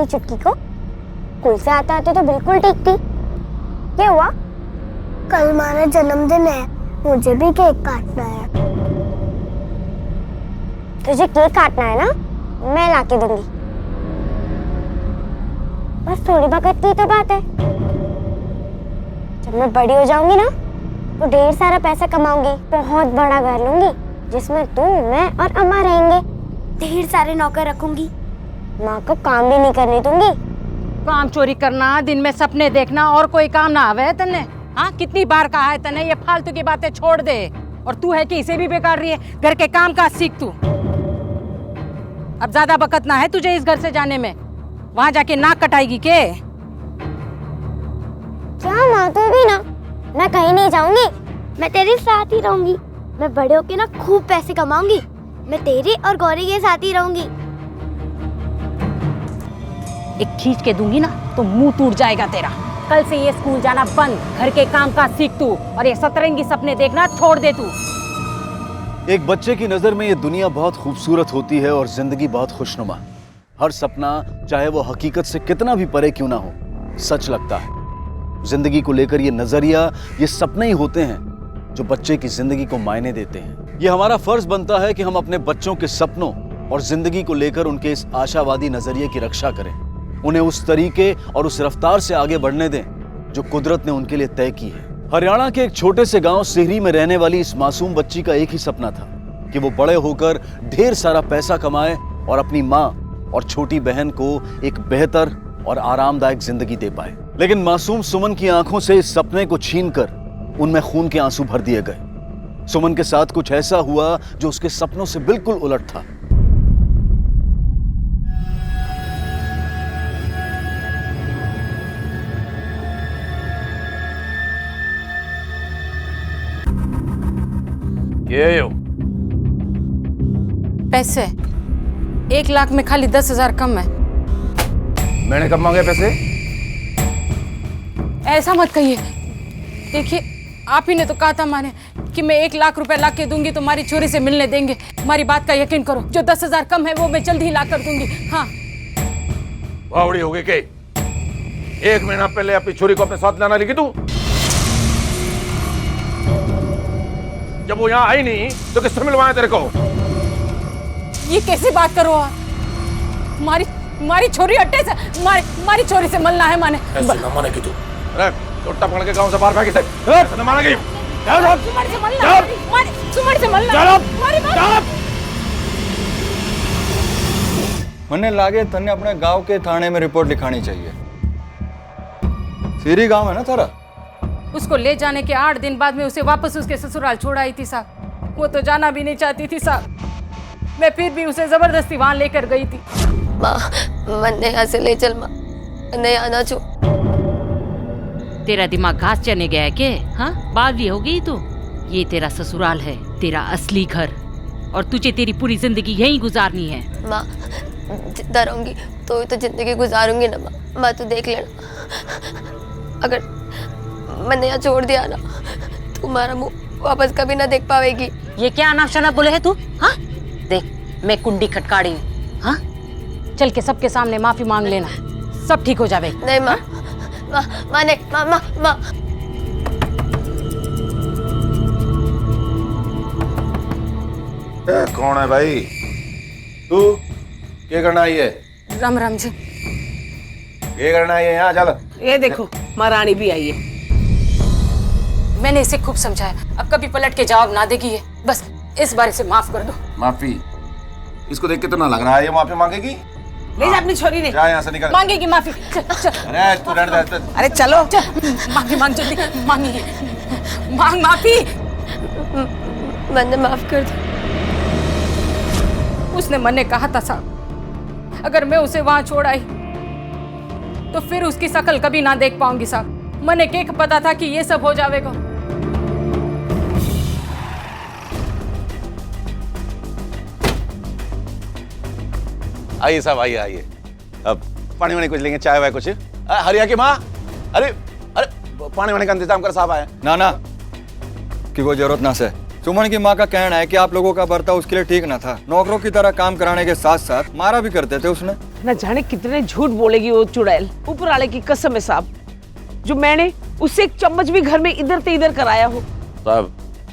चुटकी को? स्कूल से आते आते तो बिल्कुल ठीक थी। क्या हुआ? कल हमारा जन्मदिन है, मुझे भी केक काटना है। तुझे केक काटना है ना, मैं लाके दूंगी। बस थोड़ी वक्त की तो बात है। जब मैं बड़ी हो जाऊंगी ना तो ढेर सारा पैसा कमाऊंगी, बहुत बड़ा घर लूंगी जिसमें तू, मैं और अम्मा रहेंगे। ढेर सारे नौकर रखूंगी, माँ को काम भी नहीं करने दूंगी। काम चोरी करना, दिन में सपने देखना और कोई काम ना आवे तन्ने? हाँ, कितनी बार कहा है तन्ने ये फालतू की बातें छोड़ दे। और तू है कि इसे भी बेकार रही है। घर के काम का सीख तू। अब ज्यादा बकत ना है तुझे इस घर से जाने में। वहां जाके नाक कटाएगी के? क्या माँ, तू भी ना? मैं कहीं नहीं जाऊंगी, मैं तेरे साथ ही रहूंगी। मैं बड़े होके ना खूब पैसे कमाऊंगी, मैं तेरे और गौरी के साथ ही रहूंगी। एक खींच के दूंगी ना तो मुंह टूट जाएगा तेरा। कल से ये स्कूल जाना बंद, घर के काम का सीख तू, और ये सतरंगी सपने देखना छोड़ दे तू। एक बच्चे की नजर में ये दुनिया बहुत खूबसूरत होती है और जिंदगी बहुत खुशनुमा। हर सपना, चाहे वो हकीकत से कितना भी परे क्यों ना हो, सच लगता है। जिंदगी को लेकर ये नजरिया, ये सपने ही होते हैं जो बच्चे की जिंदगी को मायने देते हैं। ये हमारा फर्ज बनता है कि हम अपने बच्चों के सपनों और जिंदगी को लेकर उनके इस आशावादी नजरिए की रक्षा करें, उन्हें उस तरीके और उस रफ्तार से आगे बढ़ने दें जो कुदरत ने उनके लिए तय की है। हरियाणा के एक छोटे से गांव सिहरी में रहने वाली इस मासूम बच्ची का एक ही सपना था कि वो बड़े होकर ढेर सारा पैसा कमाए और अपनी माँ और छोटी बहन को एक बेहतर और आरामदायक जिंदगी दे पाए। लेकिन मासूम सुमन की आंखों से इस सपने को छीनकर उनमें खून के आंसू भर दिए गए। सुमन के साथ कुछ ऐसा हुआ जो उसके सपनों से बिल्कुल उलट था। ये हो पैसे 1 लाख में खाली 10,000 कम है। मैंने कब मांगे पैसे? ऐसा मत कहिए। देखिए, आप ही ने तो कहा था माने कि मैं 1 लाख रुपए ला के दूंगी तो हमारी चोरी से मिलने देंगे। हमारी बात का यकीन करो, जो 10,000 कम है वो मैं जल्द ही ला कर दूंगी। हाँ। बावड़ी हो गई के? 1 महीना पहले अपनी छोरी को अपने साथ लाना लिखी तू। जब वो यहाँ आई नहीं तो किससे मिलवाया तेरे को? ये कैसी बात करो आप? हमारी छोरी अड्डे से, हमारी छोरी से मिलना है माने। ऐसे ना माने कि तू। अरे टोटा पकड़ के गांव से बाहर फेंकी से। ऐसे ना मानेगी। जाओ जाओ। सुमन से मिलना। सुमन से मिलना। चलो। मने लागे तन्ने अपने गांव के थाने में रिपोर्ट लिखानी चाहिए। सिहरी गांव है ना थारा? उसको ले जाने के 8 दिन बाद में उसे वापस उसके ससुराल छोड़ आई थी साहब। वो तो जाना भी नहीं चाहती थी साहब। मैं फिर भी उसे जबरदस्ती वहां लेकर गई थी। माँ, मन्ने यहाँ से ले चल माँ, नहीं आना छो। तेरा दिमाग घास चने गया है के? हाँ, बावली हो गई तू। ये तेरा ससुराल है, तेरा असली घर, और तुझे तेरी पूरी जिंदगी यहीं गुजारनी है। माँ, जिंदा रहूंगी तो जिंदगी गुजारूंगी ना माँ। माँ, तू देख लेना, अगर मैंने यहाँ छोड़ दिया ना, तुम्हारा मुंह वापस कभी ना देख पावेगी। ये क्या अनाप शनाप बोले है तू? हाँ, देख मैं कुंडी खटकाड़ी हूँ। हाँ, चल के सबके सामने माफी मांग लेना, सब ठीक हो जावे। नहीं माँ, माँ नहीं, माँ। कौन है भाई? तू क्या करना आई है? राम राम जी। क्या करना आई है यहाँ? चल। ये देखो, महारानी भी आई है। मैंने इसे खूब समझाया, अब कभी पलट के जवाब ना देगी ये। बस इस बार इसे माफ कर दो। माफी? इसको देख कितना लग रहा है ये माफी मांगेगी? ले जा अपनी छोरी ने। जा यहाँ से निकल। मांगेगी माफी। चल। अरे तू रहने दे। अरे चलो। मांग जल्दी, मांगी मांग माफी। मैंने माफ कर दो। उसने मन ने कहा था साहब, अगर मैं उसे वहां छोड़ आई तो फिर उसकी शकल कभी ना देख पाऊंगी साहब। मने के पता था कि ये सब हो जाएगा। आइए साहब, आइए। अब पानी वानी कुछ लेंगे, चाय वाय कुछ? हरिया की माँ, अरे पानी वानी का इंतजाम कर साहब आए। ना की कोई जरूरत ना से। सुमन की माँ का कहना है कि आप लोगों का बर्ताव उसके लिए ठीक ना था। नौकरों की तरह काम कराने के साथ साथ मारा भी करते थे उसने। न जाने कितने झूठ बोलेगी वो चुड़ैल। ऊपर वाले की कसम है साहब, जो मैंने उससे एक चम्मच भी घर में इधर से इधर कराया हो। साहब,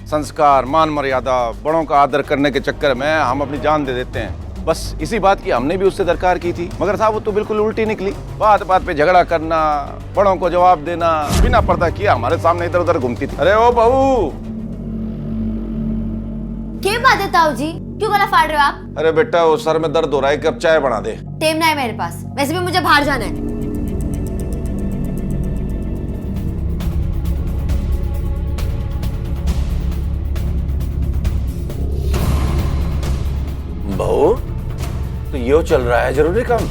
संस्कार, मान मर्यादा, बड़ों का आदर करने के चक्कर में हम अपनी जान दे देते हैं। बस इसी बात की हमने भी उससे दरकार की थी, मगर साहब वो तो बिल्कुल उल्टी निकली। बात बात पे झगड़ा करना, बड़ों को जवाब देना, बिना पर्दा किया हमारे सामने इधर उधर घूमती थी। अरे ओ बहू, क्या बात है ताऊ जी, क्यों गला फाड़ रहे हो आप? अरे बेटा वो सर में दर्द हो रहा है, कप चाय बना दे। टाइम ना है मेरे पास, वैसे भी मुझे बाहर जाना है। बहू, तो यो चल रहा है जरूरी काम।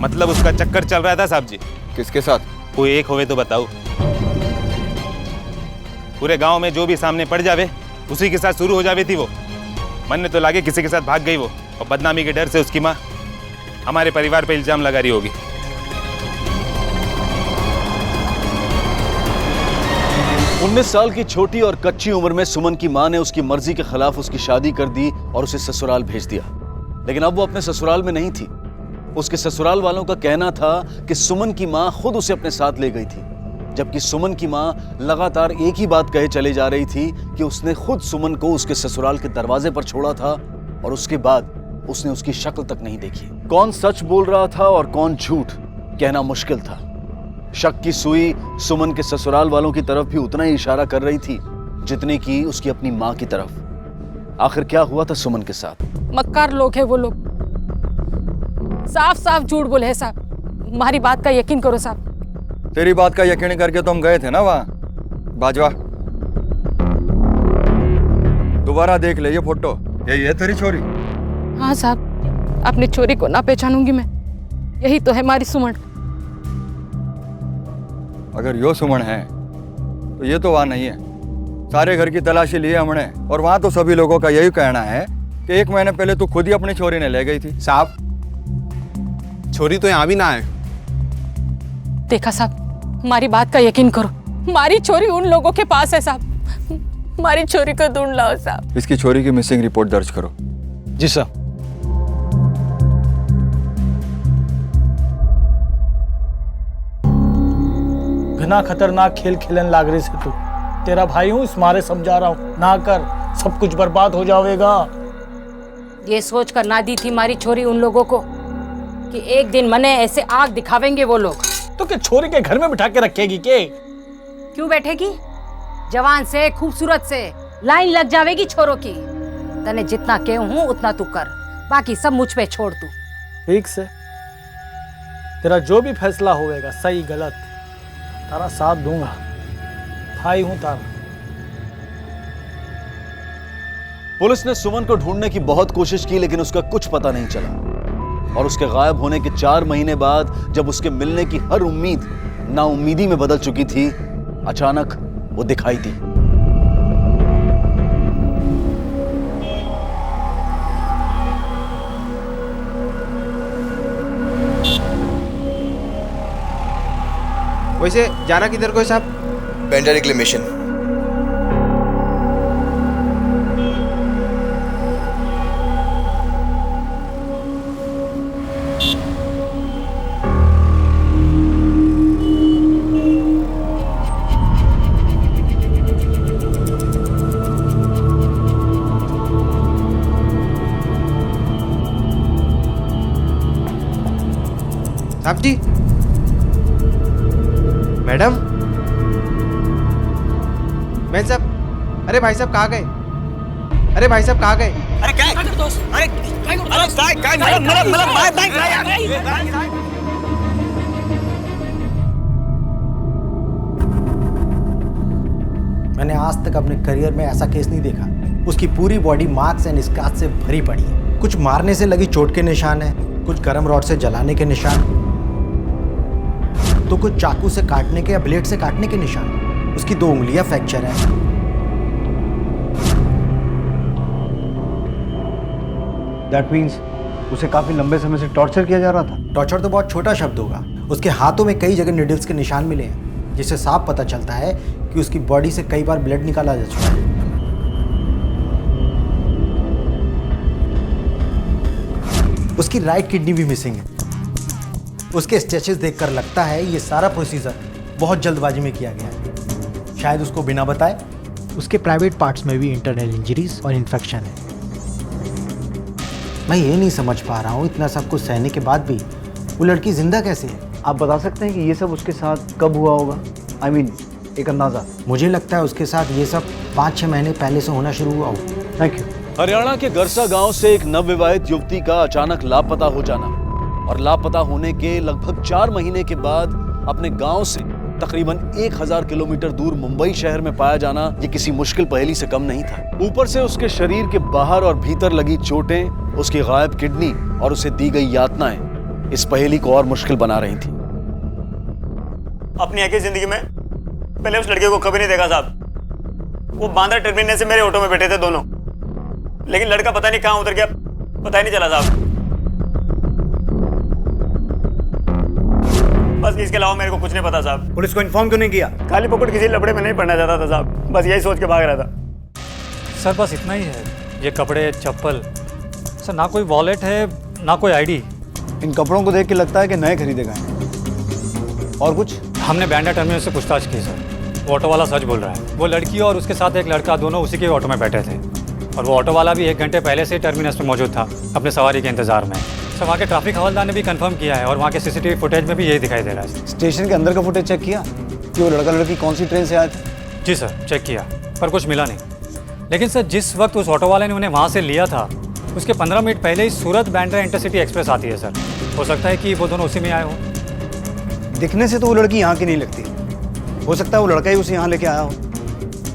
मतलब उसका चक्कर चल रहा था साहब जी। किसके साथ? कोई एक होवे तो बताओ। पूरे गांव में जो भी सामने पड़ जावे उसी के साथ शुरू हो जावे थी वो। मन ने तो लागे किसी के साथ भाग गई वो, और बदनामी के डर से उसकी माँ हमारे परिवार पे इल्जाम लगा रही होगी। 19 साल की छोटी और कच्ची उम्र में सुमन की मां ने उसकी मर्जी के खिलाफ उसकी शादी कर दी और उसे ससुराल भेज दिया। लेकिन अब वो अपने ससुराल में नहीं थी। उसके ससुराल वालों का कहना था कि सुमन की मां खुद उसे अपने साथ ले गई थी, जबकि सुमन की मां लगातार एक ही बात कहे चले जा रही थी कि उसने खुद सुमन को उसके ससुराल के दरवाजे पर छोड़ा था और उसके बाद उसने उसकी शक्ल तक नहीं देखी। कौन सच बोल रहा था और कौन झूठ, कहना मुश्किल था। शक की सुई सुमन के ससुराल वालों की तरफ भी उतना ही इशारा कर रही थी जितने की उसकी अपनी मां की तरफ। आखिर क्या हुआ था सुमन के साथ? मक्कार लोग है वो लोग, साफ साफ झूठ बोले हैं साहब। हमारी बात का यकीन करो साहब। तेरी बात का यकीन करके तो हम गए थे ना वहाँ बाजवा। दोबारा देख ले ये फोटो, यही है तेरी छोरी? हाँ साहब, अपनी छोरी को ना पहचानूंगी मैं? यही तो है हमारी सुमन। अगर यो सुमन है तो ये तो वहाँ नहीं है। सारे घर की तलाशी ली है हमने, और वहाँ तो सभी लोगों का यही कहना है कि 1 महीने पहले तो खुद ही अपनी छोरी ने ले गई थी। साहब, छोरी तो यहाँ भी ना है। देखा साहब, हमारी बात का यकीन करो, हमारी छोरी उन लोगों के पास है साहब। हमारी छोरी को ढूंढ लाओ साहब। इसकी छोरी की मिसिंग रिपोर्ट दर्ज करो। जी साहब। घना खतरनाक खेल खेलन लाग रही से तू। तेरा भाई हूँ, इस मारे समझा रहा हूँ, ना कर, सब कुछ बर्बाद हो जाएगा। ये सोच कर ना दी थी हमारी छोरी उन लोगों को कि एक दिन मने ऐसे आग दिखावेंगे वो लोग। तो क्या छोरी के घर में बिठा के रखेगी के? क्यों बैठेगी? जवान से, खूबसूरत से लाइन लग जावेगी छोरों की। तने जितना कहूं हूं उतना तू कर, बाकी सब मुझ पे छोड़ तू। ठीक से, तेरा जो भी फैसला होएगा, सही गलत, तारा साथ दूंगा। भाई हूं तारा। पुलिस ने सुमन को ढूंढने की बहुत कोशिश की, लेकिन उसका कुछ पता नहीं चला। और उसके गायब होने के 4 महीने बाद, जब उसके मिलने की हर उम्मीद नाउम्मीदी में बदल चुकी थी, अचानक वो दिखाई दी। वैसे जाना किधर को है साहब? पेंडा रिक्लेमेशन। साहब जी, मैडम, मैं साहब, अरे भाई साहब कहाँ गए? अरे भाई साहब कहाँ गए? अरे क्या कर दोस्त? अरे मैंने आज तक अपने करियर में ऐसा केस नहीं देखा। उसकी पूरी बॉडी मार्क्स एंड स्क्रैच से भरी पड़ी है। कुछ मारने से लगी चोट के निशान है, कुछ गर्म रॉड से जलाने के निशान, तो कुछ चाकू से काटने के या ब्लेड से काटने के निशान। उसकी 2 उंगलियां फ्रैक्चर है। That means उसे काफी लंबे समय से टॉर्चर किया जा रहा था। टॉर्चर तो बहुत छोटा शब्द होगा। उसके हाथों में कई जगह निडल्स के निशान मिले हैं, जिससे साफ पता चलता है कि उसकी बॉडी से कई बार ब्लड निकाला जा चुका है। उसकी राइट किडनी भी मिसिंग है। उसके स्टेचेस देखकर लगता है ये सारा प्रोसीजर बहुत जल्दबाजी में किया गया है। शायद उसको बिना बताए उसके प्राइवेट पार्ट्स में भी इंटरनल इंजरीज और इन्फेक्शन है। मैं ये नहीं समझ पा रहा हूँ, इतना सब कुछ सहने के बाद भी वो लड़की जिंदा कैसे है? आप बता सकते हैं कि ये सब उसके साथ कब हुआ होगा? I mean, एक अंदाज़ा। मुझे लगता है उसके साथ ये सब 5-6 महीने पहले से होना शुरू हुआ हो। Thank you. हरियाणा के गरसा गांव से एक नवविवाहित युवती का अचानक लापता हो जाना और लापता होने के लगभग 4 महीने के बाद अपने गांव से तकरीबन 1000 किलोमीटर दूर मुंबई शहर में पाया जाना ये किसी मुश्किल पहेली से कम नहीं था। ऊपर से उसके शरीर के बाहर और भीतर लगी चोटें, उसकी गायब किडनी और उसे दी गई यातनाएं इस पहेली को और मुश्किल बना रही थी। अपनी आगे जिंदगी में पहले उस लड़के को कभी नहीं देखा साहब। वो बांद्रा टर्मिनस से मेरे ऑटो में बैठे थे दोनों, लेकिन लड़का पता नहीं कहाँ उतर गया, पता ही नहीं चला साहब। बस इसके अलावा मेरे को कुछ नहीं पता साहब। पुलिस को इन्फॉर्म क्यों नहीं किया? खाली पकड़ किसी लफड़े में नहीं पड़ना चाहता था साहब, बस यही सोच के भाग रहा था। सर बस इतना ही है, ये कपड़े चप्पल सर, ना कोई वॉलेट है ना कोई आईडी। इन कपड़ों को देख के लगता है कि नए खरीदे गए हैं। और कुछ? हमने बांद्रा टर्मिनस से पूछताछ की सर, वो ऑटो वाला सच बोल रहा है। वो लड़की और उसके साथ एक लड़का दोनों उसी के ऑटो में बैठे थे और वो ऑटो वाला भी 1 घंटे पहले से टर्मिनस में मौजूद था अपने सवारी के इंतजार में। सर वहाँ के ट्रैफिक हवलदार ने भी कंफर्म किया है और वहाँ के सीसीटीवी फुटेज में भी यही दिखाई दे रहा है। स्टेशन के अंदर का फुटेज चेक किया कि वो लड़का लड़की कौन सी ट्रेन से आए थे? जी सर चेक किया पर कुछ मिला नहीं। लेकिन सर जिस वक्त उस ऑटो वाले ने उन्हें वहाँ से लिया था उसके 15 मिनट पहले ही सूरत बांद्रा इंटरसिटी एक्सप्रेस आती है सर। हो सकता है कि वो दोनों उसी में आए हो। दिखने से तो वो लड़की यहाँ की नहीं लगती, हो सकता है वो लड़का ही उसे यहाँ लेके आया हो।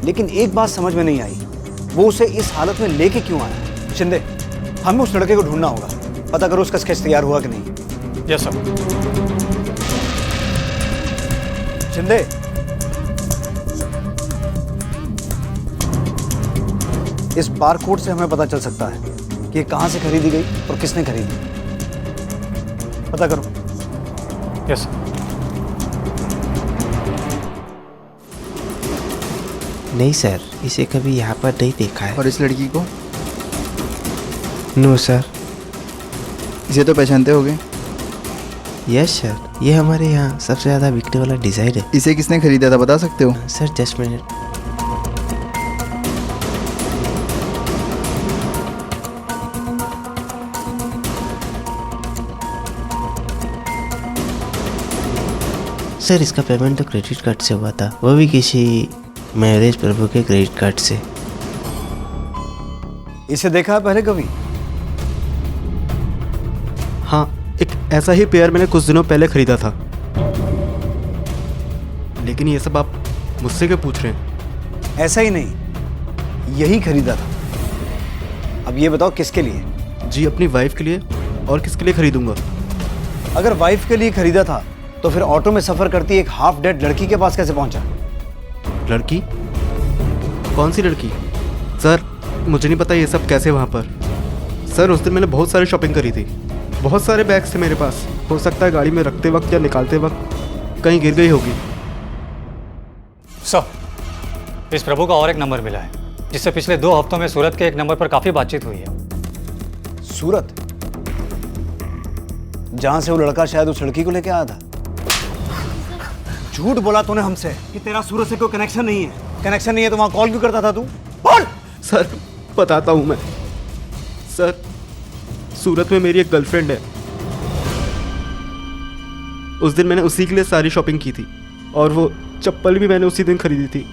लेकिन एक बात समझ में नहीं आई, वो उसे इस हालत में लेके क्यों आया? शिंदे, हमें उस लड़के को ढूंढना होगा, पता करो उसका स्केच तैयार हुआ कि नहीं। Yes sir. शिंदे, इस बारकोड से हमें पता चल सकता है कि ये कहाँ से खरीदी गई और किसने खरीदी। पता करो। Yes sir. नहीं सर, इसे कभी यहाँ पर नहीं देखा है। और इस लड़की को? No sir. इसे तो पहचानते होगे? यस सर, ये हमारे यहाँ सबसे ज़्यादा बिकने वाला डिज़ाइन है। इसे किसने खरीदा था बता सकते हो? Sir just minute. सर इसका पेमेंट तो क्रेडिट कार्ड से हुआ था, वो भी किसी मैरिज प्रभु के क्रेडिट कार्ड से। इसे देखा है पहले कभी? हाँ, एक ऐसा ही पेयर मैंने कुछ दिनों पहले खरीदा था। लेकिन ये सब आप मुझसे क्यों पूछ रहे हैं? ऐसा ही नहीं, यही खरीदा था। अब ये बताओ किसके लिए? जी अपनी वाइफ के लिए। और किसके लिए खरीदूंगा? अगर वाइफ के लिए खरीदा था तो फिर ऑटो में सफर करती एक हाफ डेड लड़की के पास कैसे पहुंचा? लड़की? कौन सी लड़की? सर मुझे नहीं पता ये सब कैसे वहाँ पर। सर उस दिन मैंने बहुत सारी शॉपिंग करी थी, बहुत सारे बैग्स थे मेरे पास। हो सकता है गाड़ी में रखते वक्त या निकालते वक्त कहीं गिर गई होगी। सर इस प्रभु का और एक नंबर मिला है जिससे पिछले 2 हफ्तों में सूरत के एक नंबर पर काफ़ी बातचीत हुई है। सूरत? जहां से वो लड़का शायद उस लड़की को लेके आया था। झूठ बोला तूने हमसे कि तेरा सूरत से कोई कनेक्शन नहीं है। कनेक्शन नहीं है तो वहां कॉल क्यों करता था तू? बोल। सर बताता हूँ मैं। सर सूरत में मेरी एक गर्लफ्रेंड है। उस दिन मैंने उसी के लिए सारी शॉपिंग की थी और वो चप्पल भी मैंने उसी दिन खरीदी थी।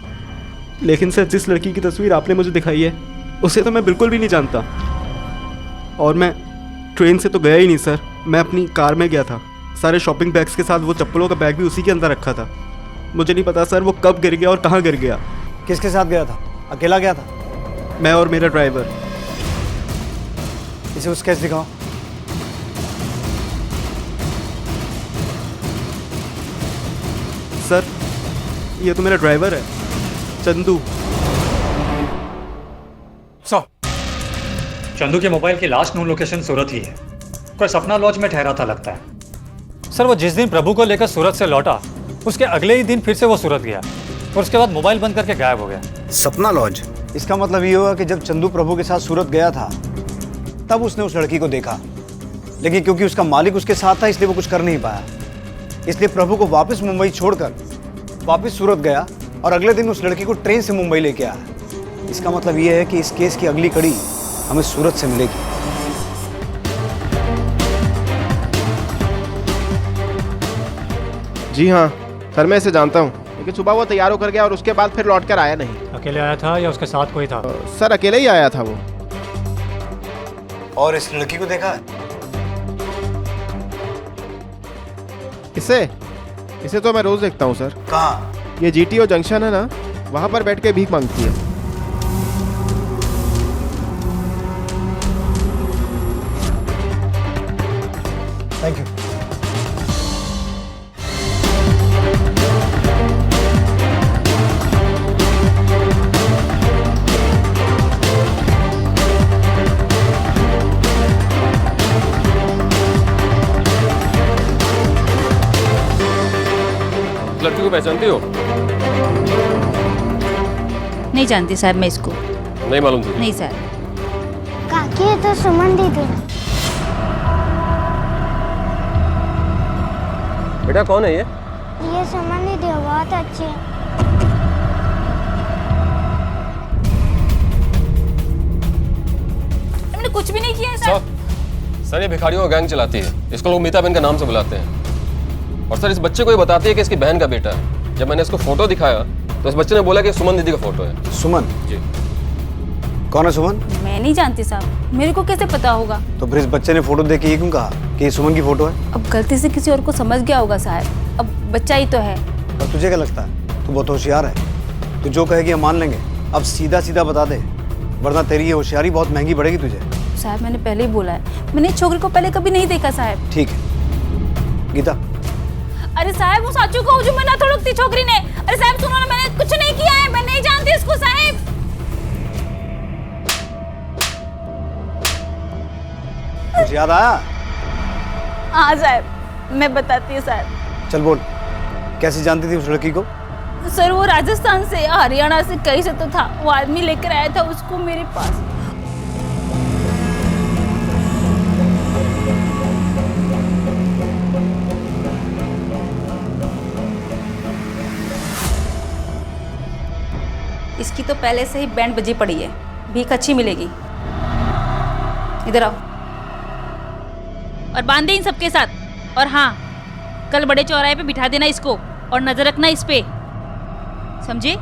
लेकिन सर जिस लड़की की तस्वीर आपने मुझे दिखाई है उसे तो मैं बिल्कुल भी नहीं जानता। और मैं ट्रेन से तो गया ही नहीं सर, मैं अपनी कार में गया था। सारे शॉपिंग बैग्स के साथ वो चप्पलों का बैग भी उसी के अंदर रखा था। मुझे नहीं पता सर वो कब गिर गया और कहाँ गिर गया। किसके साथ गया था? अकेला गया था? मैं और मेरा ड्राइवर। इसे उस स्केच दिखाओ। सर ये तो मेरा ड्राइवर है, चंदू। सर चंदू के मोबाइल की लास्ट नोन लोकेशन सूरत ही है। कोई सपना लॉज में ठहरा था लगता है। सर वो जिस दिन प्रभु को लेकर सूरत से लौटा उसके अगले ही दिन फिर से वो सूरत गया और उसके बाद मोबाइल बंद करके गायब हो गया। सपना लॉज? इसका मतलब ये हुआ कि जब चंदू प्रभु के साथ सूरत गया था तब उसने उस लड़की को देखा लेकिन क्योंकि उसका मालिक उसके साथ था इसलिए वो कुछ कर नहीं पाया। इसलिए प्रभु को वापस मुंबई छोड़कर वापस सूरत गया और अगले दिन उस लड़की को ट्रेन से मुंबई लेके आया। इसका मतलब ये है कि इस केस की अगली कड़ी हमें सूरत से मिलेगी। जी हाँ सर, मैं इसे जानता हूँ, लेकिन सुबह वो तैयार होकर गया और उसके बाद फिर लौट कर आया नहीं। अकेले आया था या उसके साथ कोई था? सर अकेले ही आया था वो। और इस लड़की को देखा है? इसे तो मैं रोज देखता हूँ सर। कहाँ? ये GTO जंक्शन है ना, वहाँ पर बैठ के भीख मांगती है। Thank you. लड़की को पहचानती हो? नहीं जानती साहब मैं इसको। नहीं मालूम थी? नहीं सर। काकी ये तो सुमन दीदी। बेटा कौन है ये? ये सुमन दीदी है, बहुत अच्छी है। मैंने कुछ भी नहीं किया है सर। सर ये भिखारियों का गैंग चलाती है। इसको लोग मीता बहन के नाम से बुलाते हैं। और सर इस बच्चे को ये बताती है कि इसकी बहन का बेटा है। जब मैंने इसको फोटो दिखाया तो इस बच्चे ने बोला कि सुमन दीदी का फोटो है। सुमन? जी। कौन है सुमन? मैं नहीं जानती साहब, मेरे को कैसे पता होगा? तो फिर इस बच्चे ने फोटो देख के ये क्यों कहा कि ये सुमन की फोटो है? अब गलती से किसी और को समझ गया होगा साहब, अब बच्चा ही तो है। और तुझे क्या लगता है तू बहुत होशियार है? तू जो कहेगी हम मान लेंगे। अब सीधा सीधा बता दे, वरना तेरी ये होशियारी बहुत महंगी पड़ेगी तुझे। साहब मैंने पहले ही बोला है, मैंने इस छोकरी को पहले कभी नहीं देखा साहब। ठीक है गीता। अरे साहब वो साचू को जो मैंने थोड़ी थी छोकरी ने। अरे साहब सुनो ना, मैंने कुछ नहीं किया है, मैं नहीं जानती इसको साहब। कुछ याद आया? हाँ साहब मैं बताती हूँ साहब। चल बोल, कैसे जानती थी उस लड़की को? सर वो राजस्थान से हरियाणा से कहीं से तो था, वो आदमी लेकर आया था उसको मेरे पास। इसकी तो पहले से ही बैंड बजी पड़ी है, भीख अच्छी मिलेगी। इधर आओ और बांधे इन सबके साथ। और हाँ, कल बड़े चौराहे पे बिठा देना इसको और नजर रखना इस पे, समझे?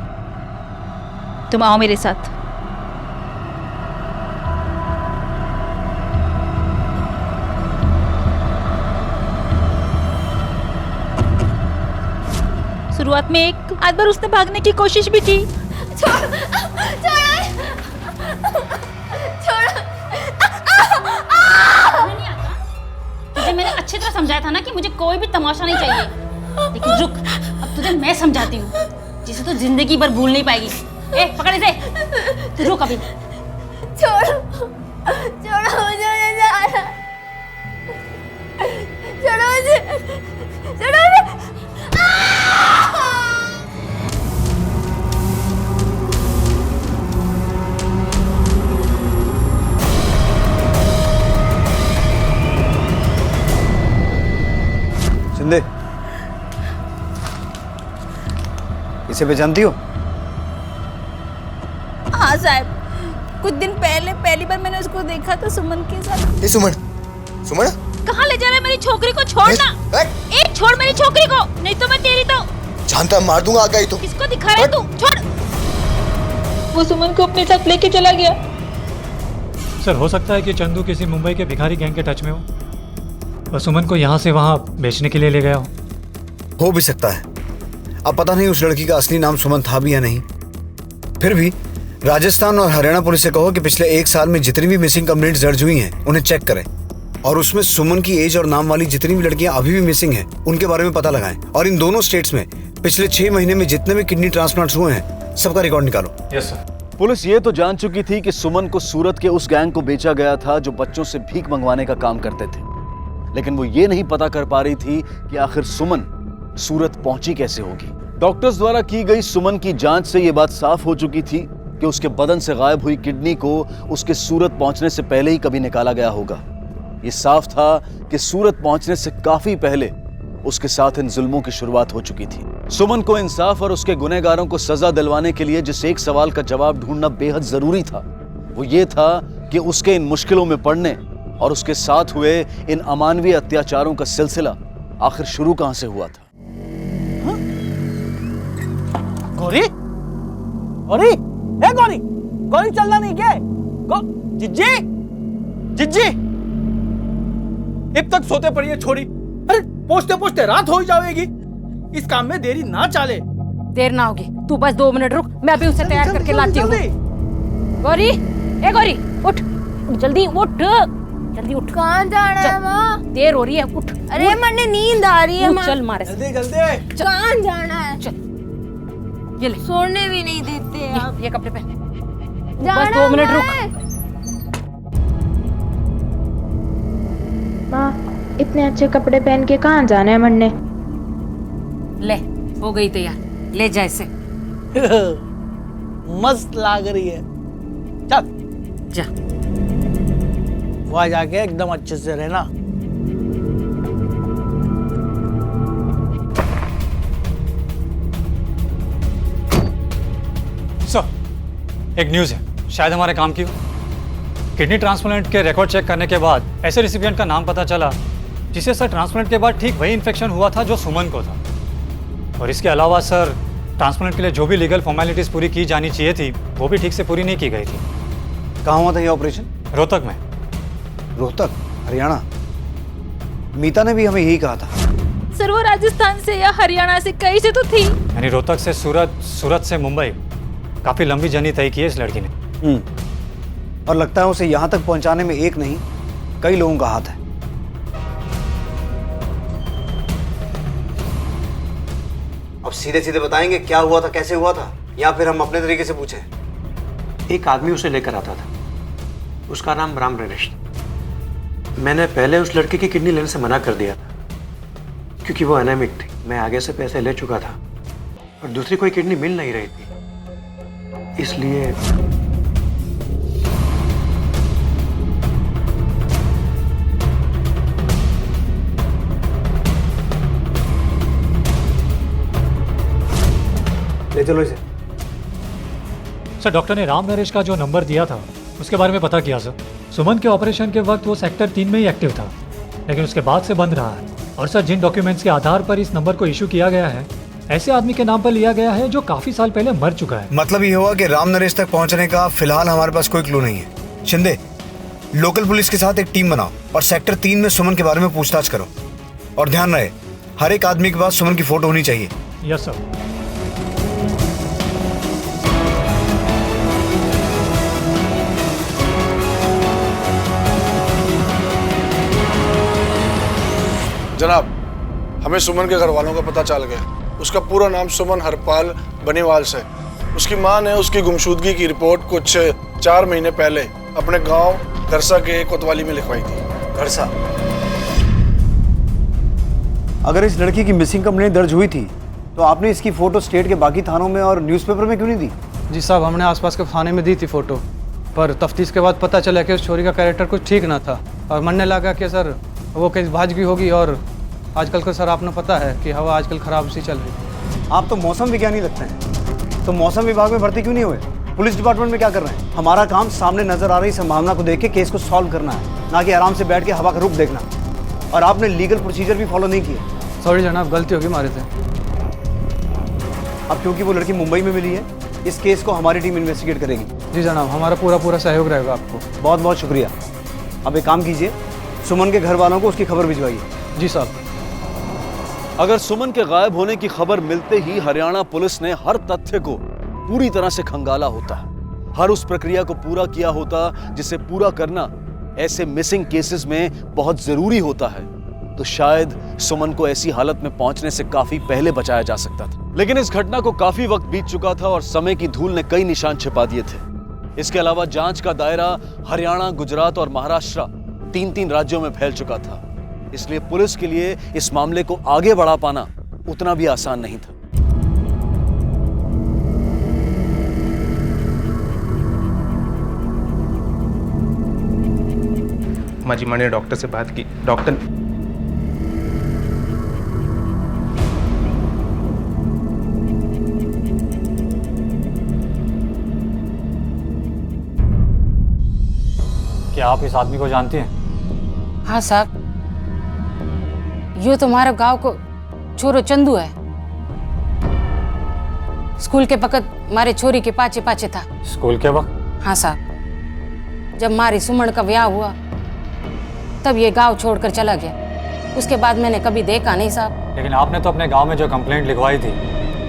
तुम आओ मेरे साथ। शुरुआत में एक आध बार उसने भागने की कोशिश भी की। तुझे मैंने अच्छी तरह समझाया था ना कि मुझे कोई भी तमाशा नहीं चाहिए। लेकिन रुक, अब तुझे मैं समझाती हूँ, जिसे तो जिंदगी भर भूल नहीं पाएगी। ए पकड़ इसे, तू रुक अभी। छोड़ो छोड़ो मुझे जाना, छोड़ो मुझे, छोड़ो मुझे। शिंदे, इसे पहचानती हो? हाँ साहब, कुछ दिन पहले पहली बार मैंने उसको देखा था सुमन के साथ। ये सुमन? सुमन? कहाँ ले जा रहा है मेरी छोकरी को? छोड़ना! एक छोड़ मेरी छोकरी को, नहीं तो मैं तेरी तो जानता मार दूंगा आगे ही तो। किसको दिखा रहा है तू? छोड़! वो सुमन को अपने साथ लेके चला गया। सर हो सकता है कि चंदू किसी मुंबई के भिखारी गैंग के टच में हो और सुमन को यहाँ से वहाँ बेचने के लिए ले गया हो भी सकता है। अब पता नहीं उस लड़की का असली नाम सुमन था भी या नहीं। फिर भी राजस्थान और हरियाणा पुलिस से कहो कि पिछले 1 साल में जितनी भी मिसिंग कंप्लेंट्स दर्ज हुई हैं उन्हें चेक करें और उसमें सुमन की एज और नाम वाली जितनी भी लड़कियां अभी भी मिसिंग हैं उनके बारे में पता लगाएं और इन दोनों स्टेट्स में पिछले 6 महीने में जितने भी किडनी ट्रांसप्लांट्स हुए हैं सबका रिकॉर्ड निकालो। Yes sir. पुलिस ये तो जान चुकी थी कि सुमन को सूरत के उस गैंग को बेचा गया था जो बच्चों से भीख मंगवाने का काम करते थे, लेकिन वो ये नहीं पता कर पा रही थी कि आखिर सुमन सूरत पहुंची कैसे होगी। डॉक्टर्स द्वारा की गई सुमन की जांच से ये बात साफ हो चुकी थी कि उसके बदन से गायब हुई किडनी को उसके सूरत पहुंचने से पहले ही कभी निकाला गया होगा। ये साफ था कि सूरत पहुंचने से काफी पहले उसके साथ इन जुल्मों की शुरुआत हो चुकी थी। सुमन को इंसाफ और उसके गुनहगारों को सजा दिलवाने के लिए जिस एक सवाल का जवाब ढूंढना बेहद जरूरी था, वो ये था कि उसके इन मुश्किलों में पड़ने और उसके साथ हुए इन अमानवीय अत्याचारों का सिलसिला आखिर शुरू कहां से हुआ था। गौरी, गौरी, ए गौरी, गौरी चलना नहीं क्या? जिज्जी, जिज्जी, अब तक सोते पड़ी है छोरी। अरे पहुंचते पहुंचते रात हो ही जाएगी। इस काम में देरी ना चाले। देर ना होगी, तू बस 2 मिनट रुक, मैं अभी उसे तैयार करके लाती हूँ। गौरी, ए गौरी, उठ, जल्दी उठ, जल्दी उठ। कहाँ जाना है माँ? देर हो रही है, उठ। अरे मन्ने नींद आ रही है माँ। चल मारे, जल्दी जल्दी। कहाँ जाना है? चल, ये ले, सोने भी नहीं देते आप। ये कपड़े पहन। बस 2 मिनट रुक। माँ, इतने अच्छे कपड़े पहन के कहाँ जाना है मन्ने? ले, हो गई तैयार, ले जा इसे। मस्त लाग रही है। चल जा, वहां जाके एकदम अच्छे से रहना। सर, एक न्यूज़ है, शायद हमारे काम की हो। किडनी ट्रांसप्लांट के रिकॉर्ड चेक करने के बाद ऐसे रिसिपिएंट का नाम पता चला जिसे सर ट्रांसप्लांट के बाद ठीक वही इन्फेक्शन हुआ था जो सुमन को था। और इसके अलावा सर, ट्रांसप्लांट के लिए जो भी लीगल फॉर्मेलिटीज़ पूरी की जानी चाहिए थी वो भी ठीक से पूरी नहीं की गई थी। कहाँ हुआ था ये ऑपरेशन? रोहतक में। रोहतक, हरियाणा? मीता ने भी हमें यही कहा था। सर वो राजस्थान से या हरियाणा से कहीं से तो थी। यानी रोहतक से सूरत, सूरत से मुंबई, काफ़ी लंबी जर्नी तय की है इस लड़की ने। और लगता है उसे यहाँ तक पहुँचाने में एक नहीं कई लोगों का हाथ है। अब सीधे सीधे बताएंगे क्या हुआ था, कैसे हुआ था, या फिर हम अपने तरीके से पूछें? एक आदमी उसे लेकर आता था, उसका नाम राम नरेश था। मैंने पहले उस लड़के की किडनी लेने से मना कर दिया था क्योंकि वो एनेमिक थी। मैं आगे से पैसे ले चुका था और दूसरी कोई किडनी मिल नहीं रही थी, इसलिए ले चलो इसे। सर, डॉक्टर ने राम नरेश का जो नंबर दिया था उसके बारे में पता किया सर। सुमन के ऑपरेशन के वक्त वो सेक्टर 3 में ही एक्टिव था, लेकिन उसके बाद से बंद रहा है। और सर, जिन डॉक्यूमेंट्स के आधार पर इस नंबर को इशू किया गया है, ऐसे आदमी के नाम पर लिया गया है जो काफी साल पहले मर चुका है। मतलब ये हुआ कि राम नरेश तक पहुंचने का फिलहाल हमारे पास कोई क्लू नहीं है। शिंदे, लोकल पुलिस के साथ एक टीम बनाओ और सेक्टर 3 में सुमन के बारे में पूछताछ करो। और ध्यान रहे, हर एक आदमी के पास सुमन की फोटो होनी चाहिए। Yes sir. जनाब, हमें सुमन के घर वालों का पता चल गया। उसका पूरा नाम सुमन हरपाल बनीवाल से। उसकी मां ने उसकी गुमशुदगी की रिपोर्ट कुछ 4 महीने पहले अपने गांव घरसा के कोतवाली में लिखवाई थी। घरसा? अगर इस लड़की की मिसिंग कंप्लेंट दर्ज हुई थी तो आपने इसकी फोटो स्टेट के बाकी थानों में और न्यूज़पेपर में क्यों नहीं दी? जी साहब, हमने आसपास के थाने में दी थी फोटो, पर तफ्तीश के बाद पता चला कि उस छोरी का कैरेक्टर कुछ ठीक ना था और मनने लगा कि सर वो केस भाजगी होगी। और आजकल को सर आपने पता है कि हवा आजकल खराब सी चल रही। आप तो मौसम विज्ञानी लगते हैं, तो मौसम विभाग में भर्ती क्यों नहीं हुए? पुलिस डिपार्टमेंट में क्या कर रहे हैं? हमारा काम सामने नजर आ रही संभावना को देख के केस को सॉल्व करना है, ना कि आराम से बैठ के हवा का रुख देखना। और आपने लीगल प्रोसीजर भी फॉलो नहीं किए। सॉरी जनाब, गलती होगी हमारे से। अब क्योंकि वो लड़की मुंबई में मिली है, इस केस को हमारी टीम इन्वेस्टिगेट करेगी। जी जनाब, हमारा पूरा सहयोग रहेगा आपको। बहुत बहुत शुक्रिया। अब एक काम कीजिए, सुमन के घर वालों को उसकी खबर भिजवाइए। जी साहब। अगर सुमन के गायब होने की खबर मिलते ही हरियाणा पुलिस ने हर तथ्य को पूरी तरह से खंगाला होता, हर उस प्रक्रिया को पूरा किया होता जिसे पूरा करना ऐसे मिसिंग केसेस में बहुत जरूरी होता है, तो शायद सुमन को ऐसी हालत में पहुंचने से काफी पहले बचाया जा सकता था। लेकिन इस घटना को काफी वक्त बीत चुका था और समय की धूल ने कई निशान छिपा दिए थे। इसके अलावा जांच का दायरा हरियाणा, गुजरात और महाराष्ट्र 3 राज्यों में फैल चुका था। इसलिए पुलिस के लिए इस मामले को आगे बढ़ा पाना उतना भी आसान नहीं था। अम्मा जी मैंने डॉक्टर से बात की, डॉक्टर क्या आप इस आदमी को जानती हैं? हाँ साहब, यो तुम्हारे गांव को छोरो चंदू है। स्कूल के वक्त मारे छोरी के पाचे पाचे था। स्कूल के वक्त? हाँ साहब, जब मारी सुमन का ब्याह हुआ तब ये गांव छोड़कर चला गया। उसके बाद मैंने कभी देखा नहीं साहब। लेकिन आपने तो अपने गांव में जो कंप्लेंट लिखवाई थी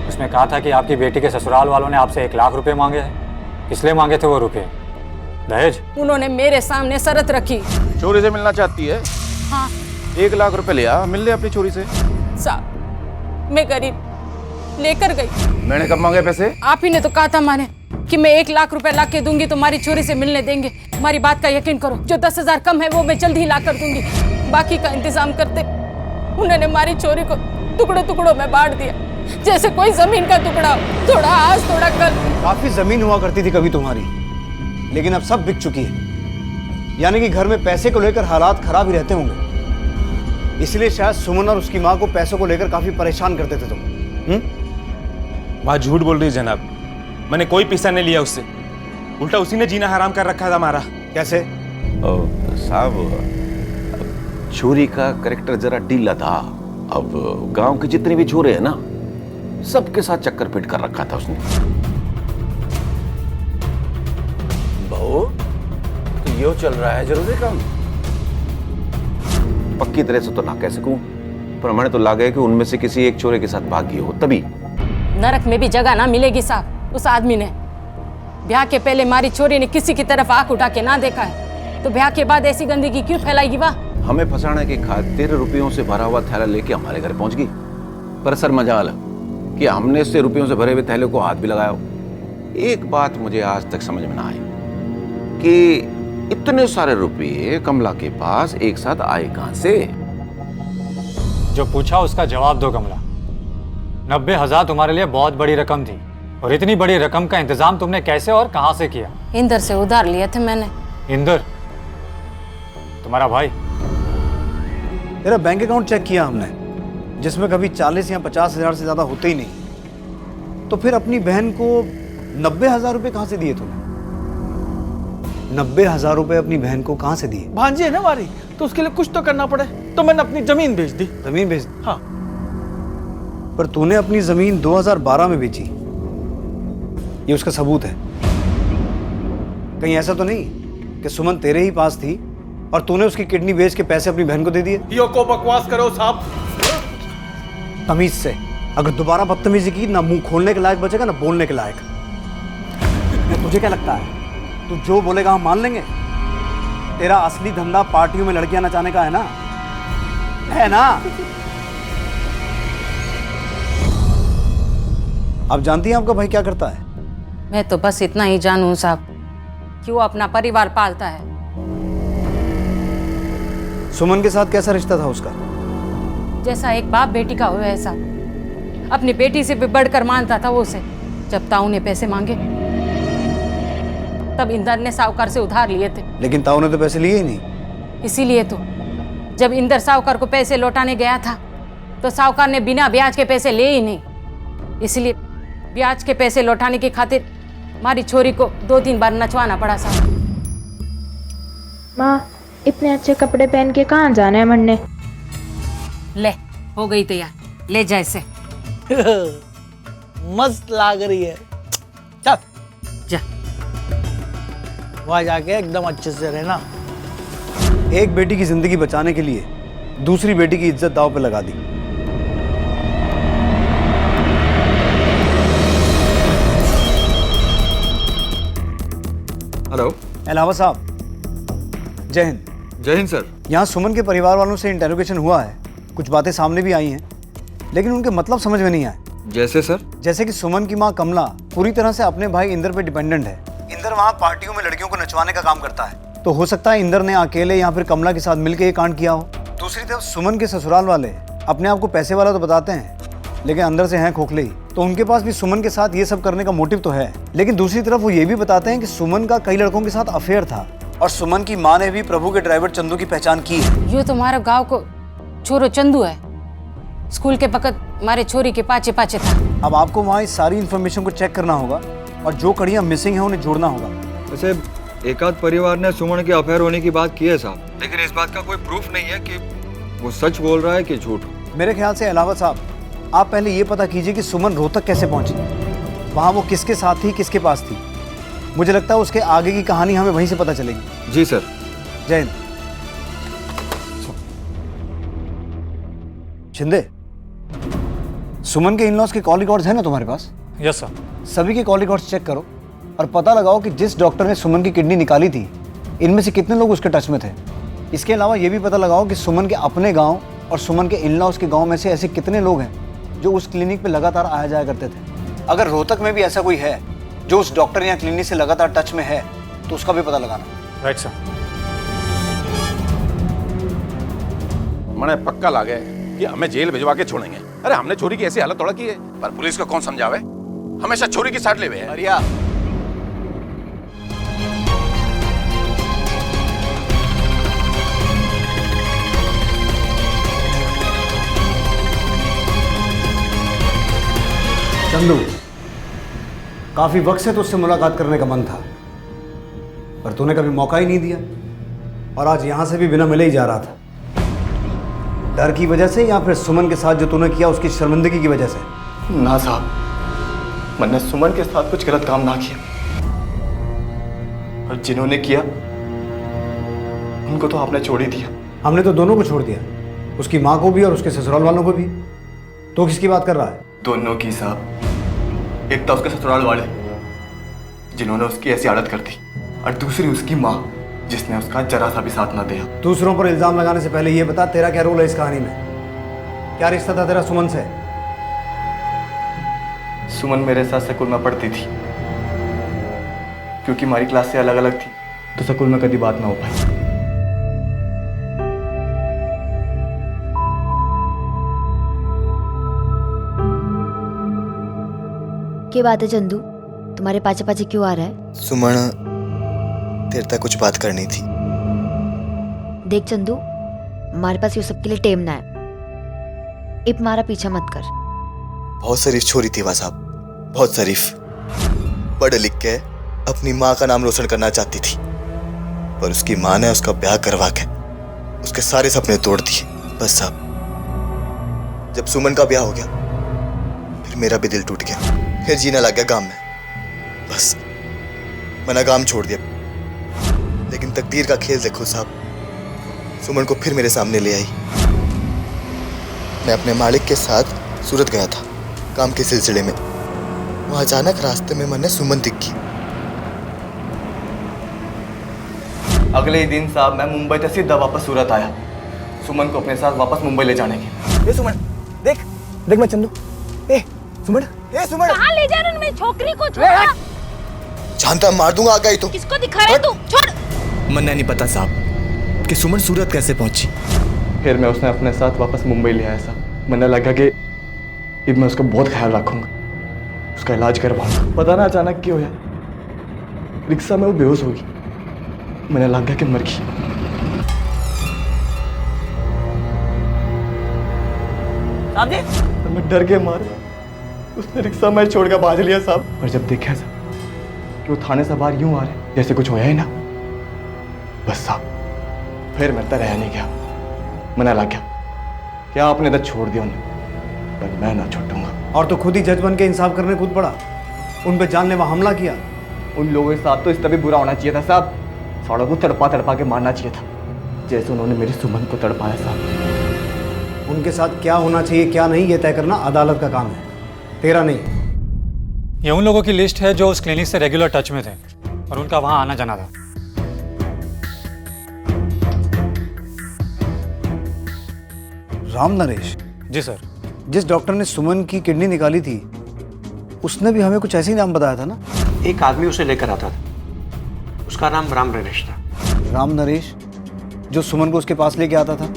उसमें कहा था कि आपकी बेटी के ससुराल वालों ने आपसे 1 लाख रुपए मांगे हैं। किस लिए मांगे थे वो रुपए? दहेज? उन्होंने मेरे सामने शर्त रखी। चोरी से मिलना चाहती है? हाँ 1 लाख रुपए लिया, मिल ले अपनी चोरी से। साहब मैं गरीब, लेकर गई। मैंने कब मांगे पैसे? आप ही ने तो कहा था माने कि मैं 1 लाख रुपए ला के दूंगी तो हमारी चोरी से मिलने देंगे। हमारी बात का यकीन करो, जो 10,000 कम है वो मैं जल्द ही ला कर दूंगी, बाकी का इंतजाम करते। उन्होंने हमारी चोरी को टुकड़ों टुकड़ों में बांट दिया, जैसे कोई जमीन का टुकड़ा, थोड़ा आज थोड़ा कल। काफी जमीन हुआ करती थी कभी तुम्हारी, लेकिन अब सब बिक चुकी है। यानी कि घर में पैसे को लेकर हालात खराब ही रहते होंगे, इसलिए शायद सुमन और उसकी माँ को पैसों को लेकर काफी परेशान करते थे तुम। वह झूठ बोल रही है जनाब, मैंने कोई पैसा नहीं लिया उससे, उल्टा उसी ने जीना हराम कर रखा था हमारा। कैसे? साहब चोरी का करेक्टर जरा ढीला था। अब गांव के जितने भी छोरे हैं ना, सबके साथ चक्कर फिट कर रखा था उसने। बहू तो यो चल रहा है जरूरी काम। पक्की तरह से तो ना कह सकूं, पर हमें तो लगा है कि उनमें से किसी एक चोरे के साथ भागी हो, तभी। नरक में भी जगह ना मिलेगी साहब। उस आदमी ने ब्याह के पहले हमारी छोरी ने किसी की तरफ आंख उठा के ना देखा है, तो ब्याह के बाद ऐसी गंदगी क्यों फैलाएगी? वाह, हमें फंसाने की खातिर रुपयों से भरा हुआ थैला लेके हमारे घर पहुंच गई। पर सर मजाल कि हमने उससे रुपयों से भरे हुए थैले को हाथ भी लगाया। एक बात मुझे आज तक समझ में ना आई कि इतने सारे रुपये कमला के पास एक साथ आए कहां से? जो पूछा उसका जवाब दो कमला। 90,000 तुम्हारे लिए बहुत बड़ी रकम थी, और इतनी बड़ी रकम का इंतजाम तुमने कैसे और कहां से किया? इंदर से उधार लिए थे मैंने। इंदर तुम्हारा भाई? तेरा बैंक अकाउंट चेक किया हमने, जिसमें कभी 40 या 50,000 से ज्यादा होते ही नहीं। तो फिर अपनी बहन को 90,000 रुपए कहां से दिए तुमने? 90,000 रुपए अपनी बहन को कहां से दिए? भांजी है ना हमारी, तो उसके लिए कुछ तो करना पड़े, तो मैंने अपनी जमीन बेच दी। जमीन बेच दी? हाँ। पर तूने अपनी जमीन 2012 में बेची, ये उसका सबूत है। कहीं ऐसा तो नहीं कि सुमन तेरे ही पास थी और तूने उसकी किडनी बेच के पैसे अपनी बहन को दे दिए? यो को बकवास करो साहब। तमीज से, अगर दोबारा बदतमीजी की ना मुंह खोलने के लायक बचेगा ना बोलने के लायक। तुझे क्या लगता है तू जो बोलेगा हम मान लेंगे? तेरा असली धंधा पार्टियों में लड़कियां नचाने का है ना? है ना? आप जानती हैं आपका भाई क्या करता है? मैं तो बस इतना ही जानूं साहब कि वो अपना परिवार पालता है। सुमन के साथ कैसा रिश्ता था उसका? जैसा एक बाप बेटी का हो ऐसा। अपनी बेटी से भी बढ़कर मानता था वो उसे। जब ताऊ ने पैसे मांगे तब इंदर ने साहूकार से उधार लिए थे। लेकिन ताऊ ने तो पैसे लिए ही नहीं। इसीलिए तो जब इंदर साहूकार को पैसे लौटाने गया था तो साहूकार ने बिना ब्याज के पैसे लिए ही नहीं। इसलिए ब्याज के पैसे लौटाने की खातिर हमारी छोरी को 2-3 बार नचवाना पड़ा साहब। माँ, इतने अच्छे कपड़े पहन के कहाँ जाना है मरने? ले, हो गई तैयार, ले जा इसे। मस्त लाग रही है। चल जा, वहां जाके एकदम अच्छे से रहना। एक बेटी की जिंदगी बचाने के लिए दूसरी बेटी की इज्जत दांव पे लगा दी। हेलो, अलावा साहब, जय हिंद। जय हिंद सर। यहाँ सुमन के परिवार वालों से इंटेरोगेशन हुआ है, कुछ बातें सामने भी आई हैं, लेकिन उनके मतलब समझ में नहीं आए। जैसे सर? जैसे कि सुमन की माँ कमला पूरी तरह से अपने भाई इंदर पे डिपेंडेंट है। इंदर वहाँ पार्टियों में लड़कियों को नचवाने का काम करता है, तो हो सकता है इंदर ने अकेले या फिर कमला के साथ मिलकर ये कांड किया हो। दूसरी तरफ सुमन के ससुराल वाले अपने आप को पैसे वाला तो बताते हैं, लेकिन अंदर से हैं खोखले ही, तो उनके पास भी सुमन के साथ ये सब करने का मोटिव तो है। लेकिन दूसरी तरफ वो ये भी बताते हैं कि सुमन का कई लड़कों के साथ अफेयर था, और सुमन की माँ ने भी प्रभु के ड्राइवर चंदू की पहचान की है। यो तुम्हारे गांव को छोरो चंदू है, स्कूल के वक्त हमारे छोरी के पाचे पाचे था। अब आपको वहाँ इस सारी इन्फॉर्मेशन को चेक करना होगा और जो कड़ियाँ मिसिंग हैं उन्हें जोड़ना होगा। वैसे एकाध परिवार ने सुमन के अफेयर होने की बात की है साहब, लेकिन इस बात का कोई प्रूफ नहीं है कि वो सच बोल रहा है कि झूठ। मेरे ख्याल से अलावा साहब, आप पहले ये पता कीजिए कि सुमन रोहतक कैसे पहुंची, वहाँ वो किसके साथ थी, किसके पास थी। मुझे लगता है उसके आगे की कहानी हमें वहीं से पता चलेगी। जी सर। जय हिंद। शिंदे, सुमन के इन-लॉज के कॉल रिकॉर्ड्स हैं ना तुम्हारे पास? Yes sir. सभी के कॉल रिकॉर्ड्स चेक करो और पता लगाओ कि जिस डॉक्टर ने सुमन की किडनी निकाली थी, इनमें से कितने लोग उसके टच में थे। इसके अलावा ये भी पता लगाओ कि सुमन के अपने गांव और सुमन के इन-लॉज के गांव में से ऐसे कितने लोग हैं जो उस क्लिनिक पे लगातार आया जाया करते थे। अगर रोहतक में भी ऐसा कोई है जो उस डॉक्टर या क्लिनिक से लगातार टच में है तो उसका भी पता लगाना। Right sir. मैंने पक्का ला गए कि हमें जेल भिजवा के छोड़ेंगे। अरे हमने चोरी की ऐसी हालत तोड़ा की है, पर पुलिस को कौन समझावे, हमेशा चोरी की साइड ले हुए हैं। अरिया, चंदू, काफी वक्त से तो उससे मुलाकात करने का मन था, पर तूने कभी मौका ही नहीं दिया और आज यहां से भी बिना मिले ही जा रहा था। डर की वजह से या फिर सुमन के साथ जो तूने किया उसकी शर्मिंदगी की वजह से? ना साहब, मैंने सुमन के साथ कुछ गलत काम ना किया, और जिन्होंने किया उनको तो आपने छोड़ ही दिया। हमने तो दोनों को छोड़ दिया, उसकी माँ को भी और उसके ससुराल वालों को भी। तो किसकी बात कर रहा है? दोनों की साहब। एक था उसके ससुराल वाले जिन्होंने उसकी ऐसी आदत कर दी, और दूसरी उसकी माँ जिसने उसका जरा सा भी साथ ना दिया। दूसरों पर इल्जाम लगाने से पहले ये बता, तेरा क्या रोल है इस कहानी में? क्या रिश्ता था तेरा सुमन से? सुमन मेरे साथ स्कूल में पढ़ती थी, क्योंकि हमारी क्लास से अलग अलग थी तो स्कूल में कभी बात ना हो पाई। क्या बात है चंदू, तुम्हारे पाचे पाचे क्यों आ रहा है? सुमन, तेरे तक कुछ बात करनी थी। देख चंदू, हमारे पास ये सब के लिए टेम ना है, इब हमारा पीछा मत कर। बहुत शरीफ छोरी थी वह साहब, बहुत शरीफ। पढ़ लिख के अपनी माँ का नाम रोशन करना चाहती थी, पर उसकी माँ ने उसका ब्याह करवा के उसके सारे सपने तोड़ दिए। बस साहब, जब सुमन का ब्याह हो गया फिर मेरा भी दिल टूट गया, फिर जीना लग गया गांव में। बस मैंने गांव छोड़ दिया। लेकिन तकदीर का खेल देखो साहब, सुमन को फिर मेरे सामने ले आई। मैं अपने मालिक के साथ सूरत गया था काम के सिलसिले में। वहां अचानक रास्ते में मैंने सुमन दिखी। अगले ही दिन साहब मैं मुंबई से सीधा वापस सूरत आया, सुमन को अपने साथ वापस मुंबई ले जाने के। ए सुमन, देख देख मैं चंदू। ए सुमन, ए सुमन, कहाँ ले जा रहे हो मेरी छोकरी को? छोड़। जानता मार दूंगा आगे ही तो। किसको दिखा रहा है तू? छोड़। मन्ना नहीं पता साहब कि सुमन सूरत कैसे पहुंची। फिर मैं उसने अपने साथ वापस मुंबई ले आया साहब। मैंने लगा कि अब मैं उसका बहुत ख्याल रखूंगा, उसका इलाज करवाऊंगा। पता ना अचानक क्यों है, रिक्शा में वो बेहोश होगी। मैंने लगा कि मर गई। तो मैं डर के मारे उसने रिक्शा में छोड़ कर भाग लिया साहब। और जब देखा साहब कि वो थाने से बाहर यूं आ रहे जैसे कुछ होया ही ना, बस साहब फिर मैं रह नहीं गया। मैंने लग गया क्या आपने तो छोड़ दिया उन्हें, पर मैं ना छोड़ूंगा। और तो खुद ही जज बन के इंसाफ करने कूद पड़ा, उन पे जानलेवा हमला किया। उन लोगों के साथ तो इस तभी बुरा होना चाहिए था साहब, सड़क को तड़पा तड़पा के मारना चाहिए था, जैसे उन्होंने मेरी सुमन को तड़पाया साहब। उनके साथ क्या होना चाहिए क्या नहीं ये तय करना अदालत का काम है, तेरा नहीं। ये उन लोगों की लिस्ट है जो उस क्लिनिक से रेगुलर टच में थे और उनका वहां आना जाना था। राम नरेश? जी सर। जिस डॉक्टर ने सुमन की किडनी निकाली थी उसने भी हमें कुछ ऐसे ही नाम बताया था ना? एक आदमी उसे लेकर आता था, उसका नाम राम नरेश था। राम नरेश जो सुमन को उसके पास लेके आता था?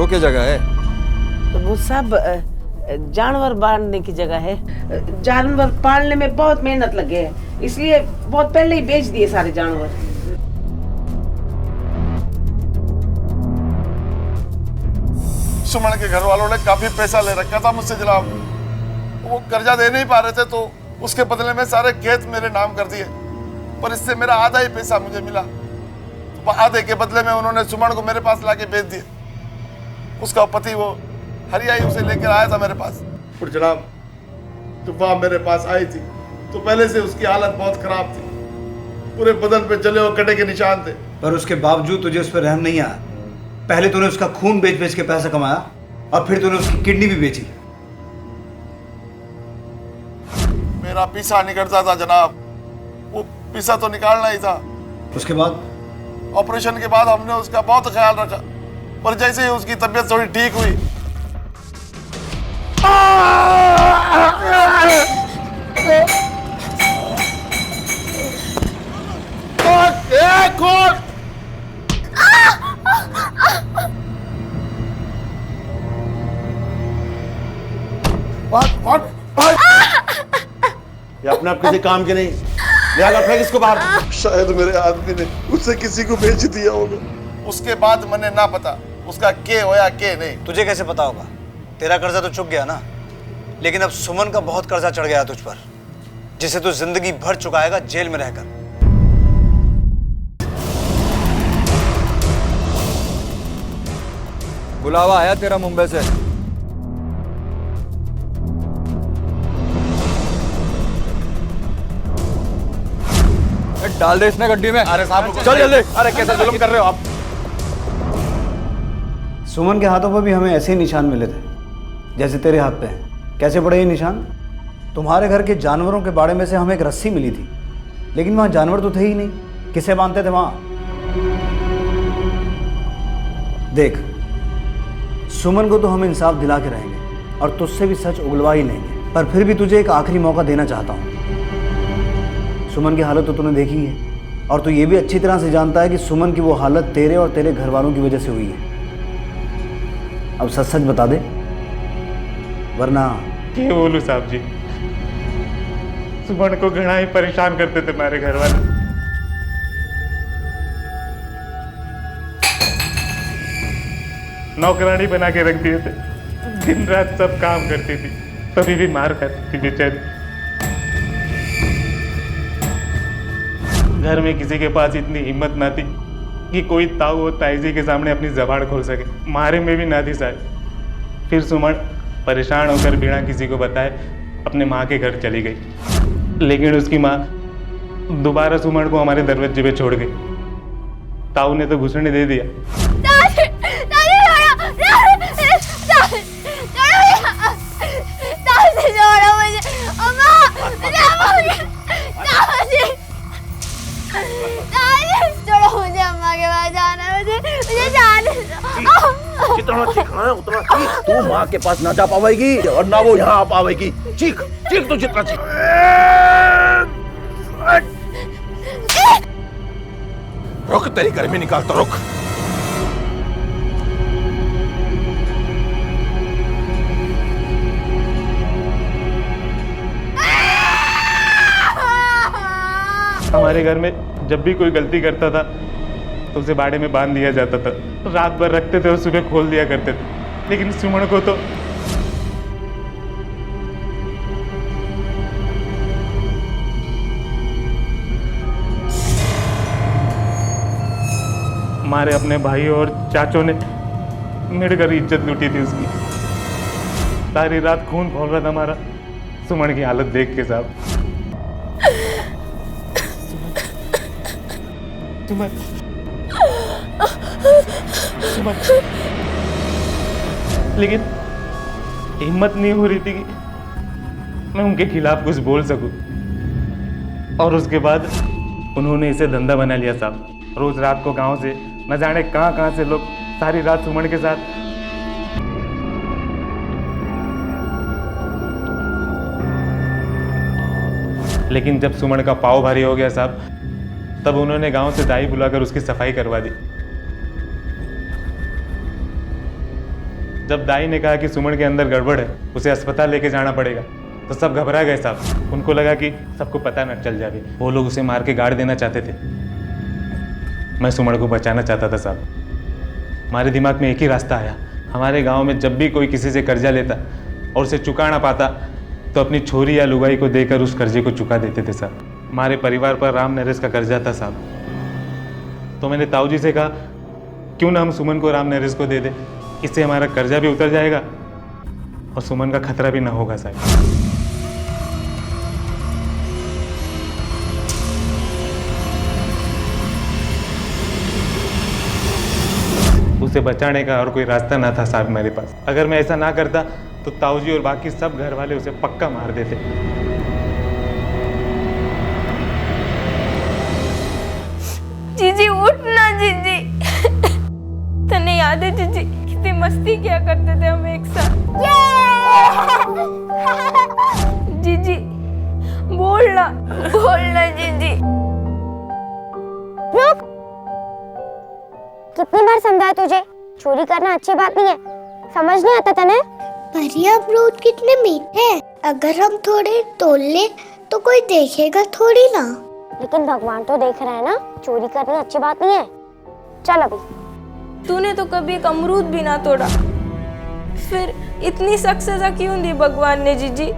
की जगह है? तो वो सब जानवर बांधने की जगह है। जानवर पालने में बहुत मेहनत लगे है, इसलिए बहुत पहले ही बेच दिए सारे जानवर। सुमन के घर वालों ने काफी पैसा ले रखा था मुझसे जनाब। वो कर्जा दे नहीं पा रहे थे तो उसके बदले में सारे खेत मेरे नाम कर दिए, पर इससे मेरा आधा ही पैसा मुझे मिला। तो आधे के बदले में उन्होंने सुमन को मेरे पास लाके बेच दिए। उसका पति वो हरियाई उसे लेकर आया था मेरे पास। और जनाब जब वहां मेरे पास आई थी तो पहले से उसकी हालत बहुत खराब थी, पूरे बदन पे जले हुए कटे के निशान थे। पर उसके बावजूद तुझे उस पर रहम नहीं आया। पहले तूने उसका खून बेच बेच के पैसा कमाया और फिर तूने उसकी किडनी भी बेची। मेरा पीछा निकलता था जनाब, वो पीछा तो निकालना ही था। उसके बाद ऑपरेशन के बाद हमने उसका बहुत ख्याल रखा, पर जैसे ही उसकी तबीयत थोड़ी ठीक हुई ये अपने आप किसी काम के नहीं, लिहाजा फेंक इसको बाहर। शायद मेरे आदमी ने उसे किसी को बेच दिया होगा। उसके बाद मैंने ना पता उसका के होया के नहीं। तुझे कैसे पता होगा? तेरा कर्जा तो चुक गया ना, लेकिन अब सुमन का बहुत कर्जा चढ़ गया तुझ पर, जिसे तू जिंदगी भर चुकाएगा जेल में रहकर। बुलावा आया तेरा मुंबई से? डाल दे इसने गड्डी में। अरे साहब चल जल्दी। अरे कैसे जुल्म कर रहे हो आप? सुमन के हाथों पर भी हमें ऐसे ही निशान मिले थे जैसे तेरे हाथ पे हैं। कैसे पड़े ये निशान? तुम्हारे घर के जानवरों के बाड़े में से हमें एक रस्सी मिली थी, लेकिन वहां जानवर तो थे ही नहीं। किसे बांधते थे वहां? देख, सुमन को तो हम इंसाफ दिला के रहेंगे और तुझसे भी सच उगलवा ही लेंगे, पर फिर भी तुझे एक आखिरी मौका देना चाहता हूं। सुमन की हालत तो तूने देखी है और तू ये भी अच्छी तरह से जानता है कि सुमन की वो हालत तेरे और तेरे घर वालों की वजह से हुई है। अब सच सच बता दे, वरना क्या बोलूं साहब जी, सुमन को घना ही परेशान करते थे हमारे घर वाले। नौकरानी बना के रख दिए थे, दिन रात सब काम करती थी, तभी भी मार खाती थी बेचारी। घर में किसी के पास इतनी हिम्मत ना थी कि कोई ताऊ और ताईजी के सामने अपनी जबान खोल सके, मारे में भी ना थी शायद। फिर सुमन परेशान होकर बिना किसी को बताए अपने माँ के घर चली गई, लेकिन उसकी माँ दोबारा सुमन को हमारे दरवाजे पे छोड़ गई। ताऊ ने तो घुसने दे दिया। मुझे अम्मा के पास जाना है, मुझे जाने दो। जितना चीखना है उतना चीख। तू माँ के पास ना जा पावेगी और ना वो यहाँ आ पावेगी। चीख चीख तो जितना चीख। रुक, तेरी गर्मी निकालता रुक। हमारे घर में जब भी कोई गलती करता था तो उसे बाड़े में बांध दिया जाता था, रात भर रखते थे और सुबह खोल दिया करते थे। लेकिन सुमन को तो हमारे अपने भाइयों और चाचों ने मिलकर इज्जत लूटी थी उसकी। सारी रात खून खौल रहा था हमारा सुमन की हालत देख के साहब। सुमन सुमन, लेकिन हिम्मत नहीं हो रही थी कि मैं उनके खिलाफ कुछ बोल सकूं। और उसके बाद उन्होंने इसे धंधा बना लिया साहब। रोज रात को गांव से न जाने कहां से लोग सारी रात सुमन के साथ लेकिन जब सुमन का पाव भारी हो गया साहब, तब उन्होंने गांव से दाई बुलाकर उसकी सफाई करवा दी। जब दाई ने कहा कि सुमन के अंदर गड़बड़ है, उसे अस्पताल लेके जाना पड़ेगा, तो सब घबरा गए साहब। उनको लगा कि सबको पता न चल जाए। वो लोग उसे मार के गाड़ देना चाहते थे। मैं सुमन को बचाना चाहता था साहब। हमारे दिमाग में एक ही रास्ता आया। हमारे गांव में जब भी कोई किसी से कर्जा लेता और उसे चुका ना पाता तो अपनी छोरी या लुगाई को देकर उस कर्जे को चुका देते थे साहब। हमारे परिवार पर राम नरेश का कर्जा था साहब। तो मैंने ताऊ जी से कहा क्यों ना हम सुमन को राम नरेश को दे दे, इससे हमारा कर्जा भी उतर जाएगा और सुमन का खतरा भी ना होगा साहब। उसे बचाने का और कोई रास्ता ना था साहब मेरे पास। अगर मैं ऐसा ना करता तो ताऊ जी और बाकी सब घर वाले उसे पक्का मार देते। जीजी उठना जीजी। तने याद है जीजी कितनी मस्ती किया करते थे हम एक साथ। जीजी बोलना जीजी। रुक, कितनी बार समझाया तुझे, चोरी करना अच्छी बात नहीं है, समझ नहीं आता तने? परिया अमरूद कितने मीठे हैं, अगर हम थोड़े तोड़ ले तो कोई देखेगा थोड़ी ना। लेकिन भगवान तो देख रहे हैं ना, चोरी करनी अच्छी बात नहीं है। चल अभी। तूने तो कभी एक अमरूद भी ना तोड़ा, फिर इतनी सख्त सजा क्यों दी भगवान ने जीजी?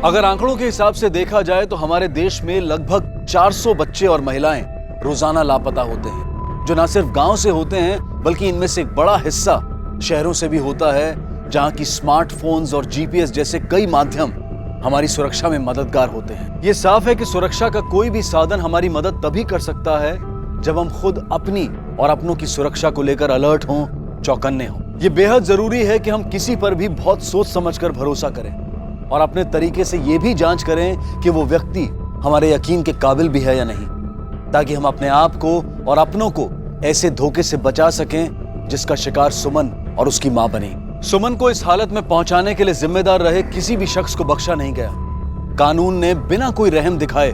अगर आंकड़ों के हिसाब से देखा जाए तो हमारे देश में लगभग 400 बच्चे और महिलाएं रोजाना लापता होते हैं, जो न सिर्फ गांव से होते हैं बल्कि इनमें से एक बड़ा हिस्सा शहरों से भी होता है, जहां की स्मार्टफोन्स और जीपीएस जैसे कई माध्यम हमारी सुरक्षा में मददगार होते हैं। ये साफ है कि सुरक्षा का कोई भी साधन हमारी मदद तभी कर सकता है जब हम खुद अपनी और अपनों की सुरक्षा को लेकर अलर्ट हों, चौकन्ने हों। ये बेहद जरूरी है कि हम किसी पर भी बहुत सोच समझकर भरोसा करें और अपने तरीके से ये भी जांच करें कि वो व्यक्ति हमारे यकीन के काबिल भी है या नहीं, ताकि हम अपने आप को और अपनों को ऐसे धोखे से बचा सकें जिसका शिकार सुमन और उसकी मां बनी। सुमन को इस हालत में पहुंचाने के लिए जिम्मेदार रहे किसी भी शख्स को बख्शा नहीं गया। कानून ने बिना कोई रहम दिखाए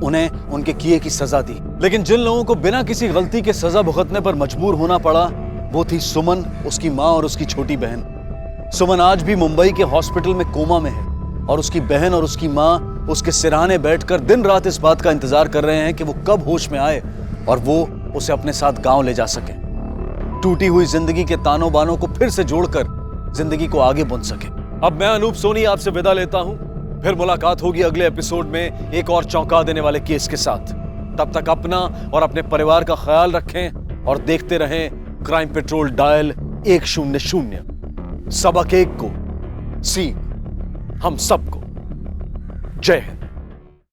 उन्हें उनके किए की सजा दी, लेकिन जिन लोगों को बिना किसी गलती के सजा भुगतने पर मजबूर होना पड़ा वो थी सुमन, उसकी मां और उसकी छोटी बहन। सुमन आज भी मुंबई के हॉस्पिटल में कोमा में है और उसकी बहन और उसकी मां उसके सिरहाने बैठकर दिन रात इस बात का इंतजार कर रहे हैं कि वो कब होश में आए और वो उसे अपने साथ गांव ले जा सके, टूटी हुई जिंदगी के तानों बानों को फिर से जोड़कर जिंदगी को आगे बुन सके। अब मैं अनूप सोनी आपसे विदा लेता हूं, फिर मुलाकात होगी अगले एपिसोड में एक और चौंका देने वाले केस के साथ। तब तक अपना और अपने परिवार का ख्याल रखें और देखते रहें क्राइम पेट्रोल डायल 100। सबक एक को सीख हम सबको। जय हिंद।